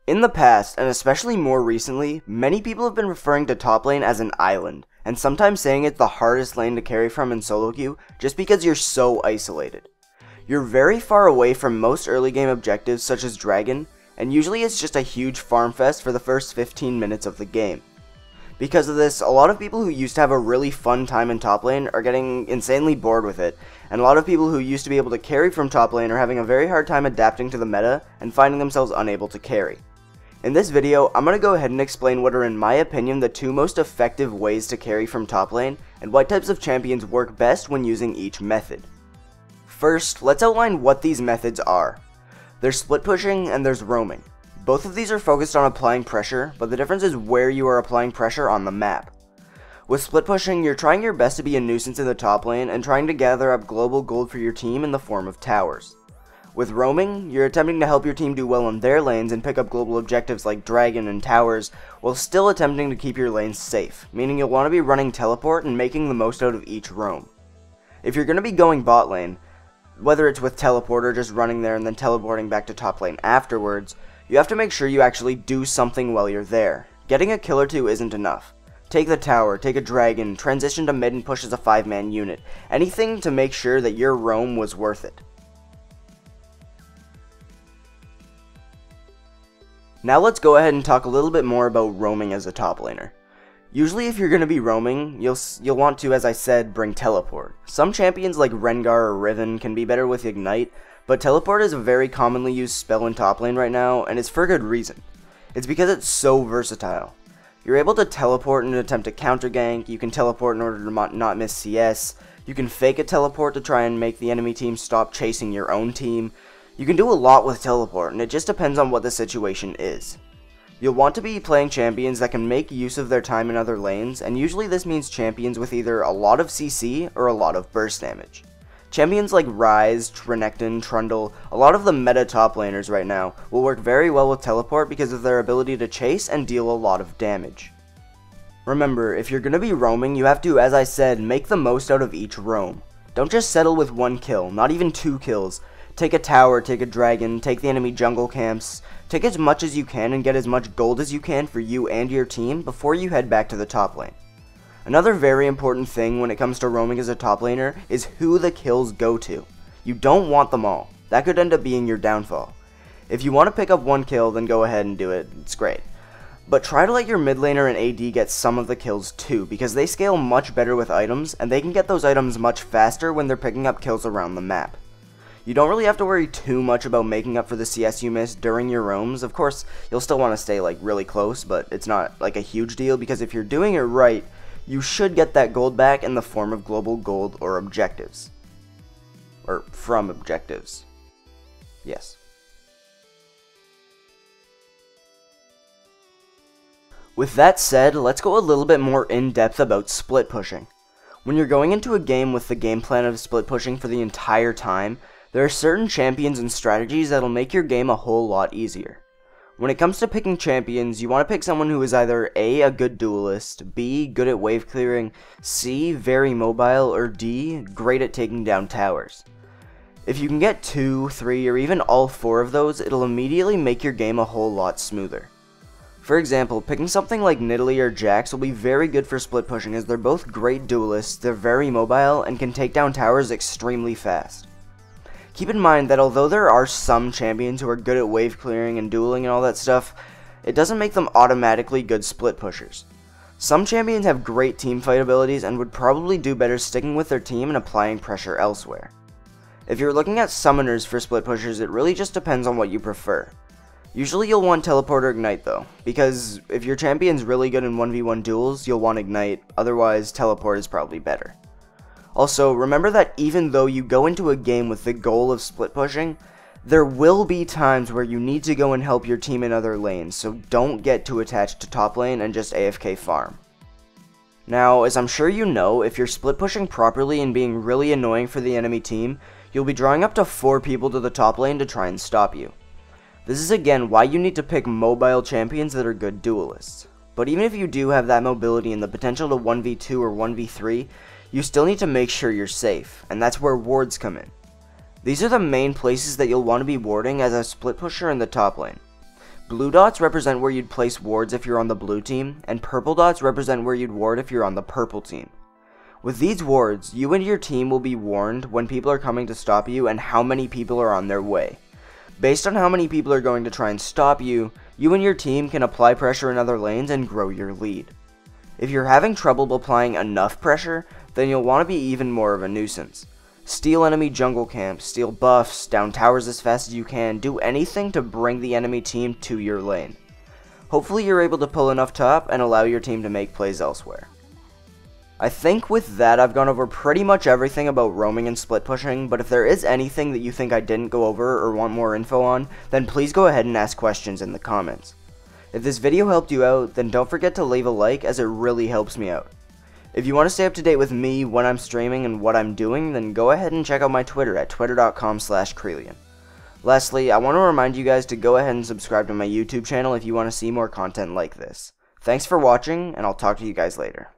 In the past, and especially more recently, many people have been referring to top lane as an island, and sometimes saying it's the hardest lane to carry from in solo queue just because you're so isolated. You're very far away from most early game objectives such as Dragon, and usually it's just a huge farm fest for the first 15 minutes of the game. Because of this, a lot of people who used to have a really fun time in top lane are getting insanely bored with it, and a lot of people who used to be able to carry from top lane are having a very hard time adapting to the meta and finding themselves unable to carry. In this video, I'm going to go ahead and explain what are in my opinion the two most effective ways to carry from top lane, and what types of champions work best when using each method. First, let's outline what these methods are. There's split pushing and there's roaming. Both of these are focused on applying pressure, but the difference is where you are applying pressure on the map. With split pushing, you're trying your best to be a nuisance in the top lane and trying to gather up global gold for your team in the form of towers. With roaming, you're attempting to help your team do well in their lanes and pick up global objectives like Dragon and towers, while still attempting to keep your lanes safe, meaning you'll want to be running teleport and making the most out of each roam. If you're going to be going bot lane, whether it's with teleport or just running there and then teleporting back to top lane afterwards, you have to make sure you actually do something while you're there. Getting a kill or two isn't enough. Take the tower, take a dragon, transition to mid and push as a 5-man unit. Anything to make sure that your roam was worth it. Now let's go ahead and talk a little bit more about roaming as a top laner. Usually if you're going to be roaming, you'll want to, as I said, bring teleport. Some champions like Rengar or Riven can be better with Ignite, but teleport is a very commonly used spell in top lane right now, and it's for good reason. It's because it's so versatile. You're able to teleport in an attempt to counter gank, you can teleport in order to not miss CS, you can fake a teleport to try and make the enemy team stop chasing your own team. You can do a lot with teleport, and it just depends on what the situation is. You'll want to be playing champions that can make use of their time in other lanes, and usually this means champions with either a lot of CC or a lot of burst damage. Champions like Ryze, Renekton, Trundle, a lot of the meta top laners right now, will work very well with teleport because of their ability to chase and deal a lot of damage. Remember, if you're going to be roaming, you have to, as I said, make the most out of each roam. Don't just settle with one kill, not even 2 kills. Take a tower, take a dragon, take the enemy jungle camps, take as much as you can and get as much gold as you can for you and your team before you head back to the top lane. Another very important thing when it comes to roaming as a top laner is who the kills go to. You don't want them all. That could end up being your downfall. If you want to pick up one kill, then go ahead and do it. It's great. But try to let your mid laner and AD get some of the kills too, because they scale much better with items, and they can get those items much faster when they're picking up kills around the map. You don't really have to worry too much about making up for the CS you missed during your roams. Of course, you'll still want to stay really close, but it's not like a huge deal because if you're doing it right, you should get that gold back in the form of global gold or objectives. Or from objectives. Yes. With that said, let's go a little bit more in depth about split pushing. When you're going into a game with the game plan of split pushing for the entire time, there are certain champions and strategies that'll make your game a whole lot easier. When it comes to picking champions, you want to pick someone who is either A, good duelist, B, good at wave clearing, C, very mobile, or D, great at taking down towers. If you can get 2, 3, or even all 4 of those, it'll immediately make your game a whole lot smoother. For example, picking something like Nidalee or Jax will be very good for split pushing as they're both great duelists, they're very mobile, and can take down towers extremely fast. Keep in mind that although there are some champions who are good at wave clearing and dueling and all that stuff, it doesn't make them automatically good split pushers. Some champions have great teamfight abilities and would probably do better sticking with their team and applying pressure elsewhere. If you're looking at summoners for split pushers, it really just depends on what you prefer. Usually you'll want teleport or ignite though, because if your champion's really good in 1v1 duels, you'll want ignite, otherwise teleport is probably better. Also, remember that even though you go into a game with the goal of split pushing, there will be times where you need to go and help your team in other lanes, so don't get too attached to top lane and just AFK farm. Now, as I'm sure you know, if you're split pushing properly and being really annoying for the enemy team, you'll be drawing up to 4 people to the top lane to try and stop you. This is again why you need to pick mobile champions that are good duelists. But even if you do have that mobility and the potential to 1v2 or 1v3, you still need to make sure you're safe, and that's where wards come in. These are the main places that you'll want to be warding as a split pusher in the top lane. Blue dots represent where you'd place wards if you're on the blue team, and purple dots represent where you'd ward if you're on the purple team. With these wards, you and your team will be warned when people are coming to stop you and how many people are on their way. Based on how many people are going to try and stop you, you and your team can apply pressure in other lanes and grow your lead. If you're having trouble applying enough pressure, then you'll want to be even more of a nuisance. Steal enemy jungle camps, steal buffs, down towers as fast as you can, do anything to bring the enemy team to your lane. Hopefully you're able to pull enough top and allow your team to make plays elsewhere. I think with that I've gone over pretty much everything about roaming and split pushing, but if there is anything that you think I didn't go over or want more info on, then please go ahead and ask questions in the comments. If this video helped you out, then don't forget to leave a like as it really helps me out. If you want to stay up to date with me, when I'm streaming, and what I'm doing, then go ahead and check out my Twitter at twitter.com/Krelian. Lastly, I want to remind you guys to go ahead and subscribe to my YouTube channel if you want to see more content like this. Thanks for watching, and I'll talk to you guys later.